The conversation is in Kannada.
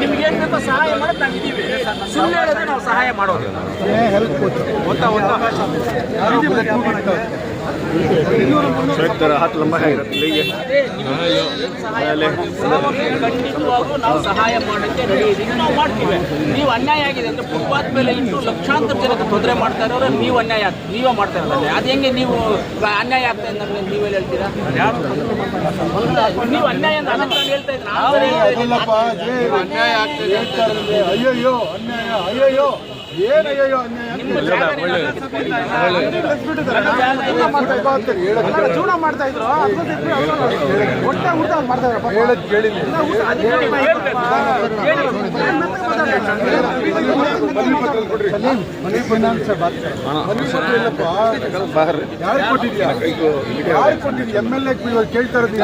ನಿಮ್ಗೆ ಏನ್ ಬೇಕೋ ಸಹಾಯ ಮಾಡೋದು ನಾವಿದ್ದೀವಿ. ಸುಳ್ಳು ಹೇಳಿದ್ರೆ ನಾವು ಸಹಾಯ ಮಾಡೋದು. हाथ लंबा है ಖಂಡಿತವಾಗೂ ನಾವು ಸಹಾಯ ಮಾಡೋಕ್ಕೆ ರೆಡಿ ಇದ್ದೀವಿ, ನಾವು ಮಾಡ್ತೀವಿ. ನೀವು ಅನ್ಯಾಯ ಆಗಿದೆ ಅಂದ್ರೆ ಫುಟ್ಪಾತ್ ಮೇಲೆ ಇಟ್ಟು ಲಕ್ಷಾಂತರ ಜನಕ್ಕೆ ತೊಂದರೆ ಮಾಡ್ತಾ ಇರೋರು ನೀವು ಅನ್ಯಾಯ ನೀವೇ ಮಾಡ್ತಾ ಇರೋಲ್ಲ. ಅದು ಹೆಂಗೆ ನೀವು ಅನ್ಯಾಯ ಆಗ್ತಾ ಇದೆ ನಮಗೆ ನೀವೆಲ್ಲ ಹೇಳ್ತೀರಾ? ನೀವು ಅನ್ಯಾಯ ಅಂತ ಹೇಳ್ತಾ ಇದ್ರೆ ಅನ್ಯಾಯ ಆಗ್ತದೆ. ಅಯ್ಯಯ್ಯೋ ಅನ್ಯಾಯ, ಅಯ್ಯಯ್ಯೋ ಏನಯ್ಯೋ ಅನ್ಯಾಯ. ಜೀವನ ಮಾಡ್ತಾ ಇದ್ರು ಹೊಟ್ಟೆ ಊಟ ಮಾಡ್ತಾ ಇದ್ರು. ಹೇಳದ್ ಕೇಳಿ ಮನಿ ಫೈನಾನ್ಸ್ ಯಾರು ಕೊಟ್ಟಿದ್ಯಾ? ಯಾರು ಕೊಟ್ಟಿದ್ಯಾ? MLA ಕೇಳ್ತಾ ಇರೋದು